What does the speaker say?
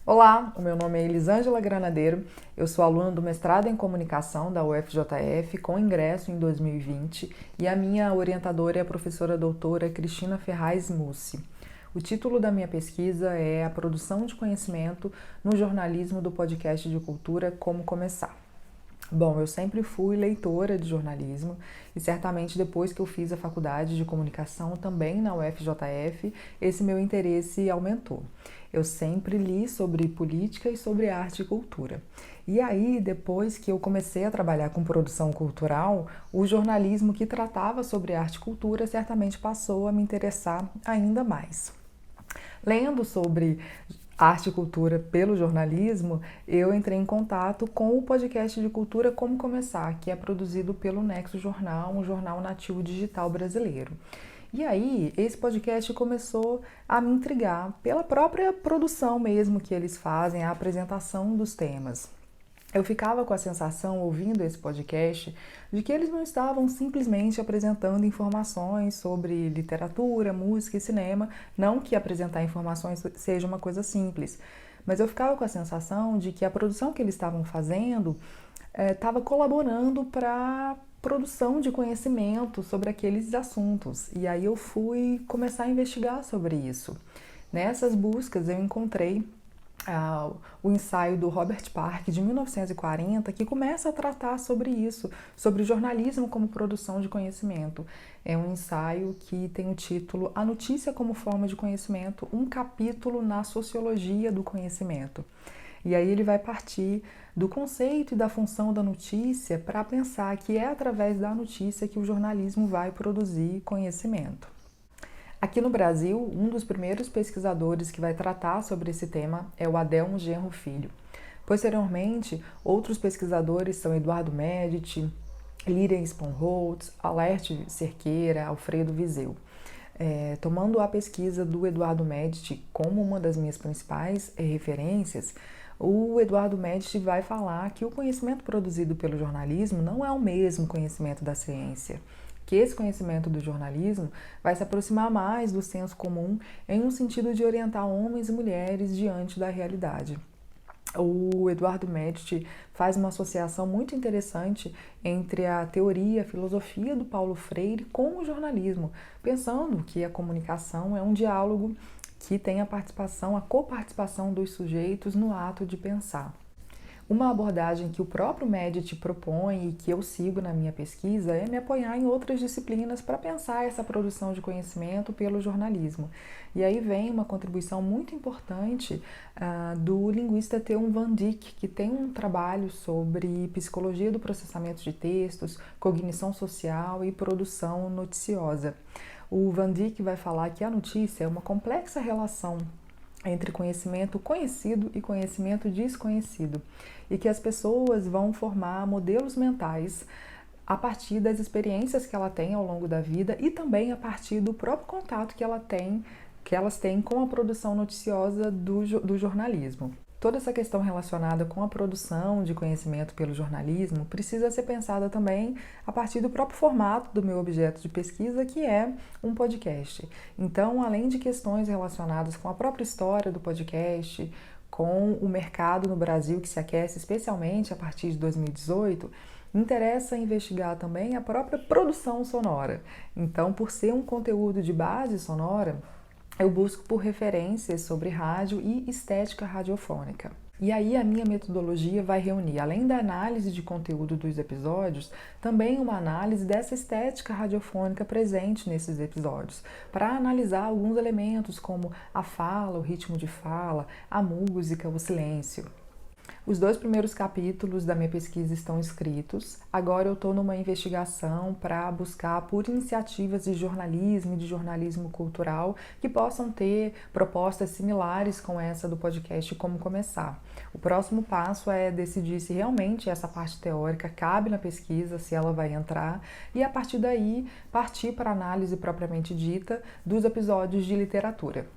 Olá, o meu nome é Elisângela Granadeiro, eu sou aluna do mestrado em Comunicação da UFJF com ingresso em 2020 e a minha orientadora é a professora doutora Cristina Ferraz Mussi. O título da minha pesquisa é A Produção de Conhecimento no Jornalismo do Podcast de Cultura, Como Começar. Bom, eu sempre fui leitora de jornalismo e certamente depois que eu fiz a faculdade de comunicação também na UFJF, esse meu interesse aumentou. Eu sempre li sobre política e sobre arte e cultura. E aí, depois que eu comecei a trabalhar com produção cultural, o jornalismo que tratava sobre arte e cultura certamente passou a me interessar ainda mais. Lendo sobre arte e cultura pelo jornalismo, eu entrei em contato com o podcast de cultura Como Começar, que é produzido pelo Nexo Jornal, um jornal nativo digital brasileiro. E aí, esse podcast começou a me intrigar pela própria produção mesmo que eles fazem, a apresentação dos temas. Eu ficava com a sensação, ouvindo esse podcast, de que eles não estavam simplesmente apresentando informações sobre literatura, música e cinema, não que apresentar informações seja uma coisa simples, mas eu ficava com a sensação de que a produção que eles estavam fazendo estava colaborando para a produção de conhecimento sobre aqueles assuntos. E aí eu fui começar a investigar sobre isso. Nessas buscas eu encontrei o ensaio do Robert Park de 1940, que começa a tratar sobre isso, sobre jornalismo como produção de conhecimento. É um ensaio que tem o título A Notícia como Forma de Conhecimento, um capítulo na sociologia do conhecimento. E aí ele vai partir do conceito e da função da notícia para pensar que é através da notícia que o jornalismo vai produzir conhecimento. Aqui no Brasil, um dos primeiros pesquisadores que vai tratar sobre esse tema é o Adelmo Genro Filho. Posteriormente, outros pesquisadores são Eduardo Medici, Lilian Sponholtz, Alerte Cerqueira, Alfredo Viseu. Tomando a pesquisa do Eduardo Medici como uma das minhas principais referências, o Eduardo Medici vai falar que o conhecimento produzido pelo jornalismo não é o mesmo conhecimento da ciência, que esse conhecimento do jornalismo vai se aproximar mais do senso comum em um sentido de orientar homens e mulheres diante da realidade. O Eduardo Medici faz uma associação muito interessante entre a teoria, a filosofia do Paulo Freire com o jornalismo, pensando que a comunicação é um diálogo que tem a coparticipação dos sujeitos no ato de pensar. Uma abordagem que o próprio Medici propõe e que eu sigo na minha pesquisa é me apoiar em outras disciplinas para pensar essa produção de conhecimento pelo jornalismo. E aí vem uma contribuição muito importante do linguista Teun Van Dijk, que tem um trabalho sobre psicologia do processamento de textos, cognição social e produção noticiosa. O Van Dijk vai falar que a notícia é uma complexa relação entre conhecimento conhecido e conhecimento desconhecido, e que as pessoas vão formar modelos mentais a partir das experiências que ela tem ao longo da vida e também a partir do próprio contato que elas têm com a produção noticiosa do jornalismo. Toda essa questão relacionada com a produção de conhecimento pelo jornalismo precisa ser pensada também a partir do próprio formato do meu objeto de pesquisa, que é um podcast. Então, além de questões relacionadas com a própria história do podcast, com o mercado no Brasil que se aquece especialmente a partir de 2018, interessa investigar também a própria produção sonora. Então, por ser um conteúdo de base sonora, eu busco por referências sobre rádio e estética radiofônica. E aí a minha metodologia vai reunir, além da análise de conteúdo dos episódios, também uma análise dessa estética radiofônica presente nesses episódios, para analisar alguns elementos como a fala, o ritmo de fala, a música, o silêncio. Os 2 primeiros capítulos da minha pesquisa estão escritos. Agora eu estou numa investigação para buscar por iniciativas de jornalismo e de jornalismo cultural que possam ter propostas similares com essa do podcast Como Começar. O próximo passo é decidir se realmente essa parte teórica cabe na pesquisa, se ela vai entrar, e a partir daí partir para a análise propriamente dita dos episódios de literatura.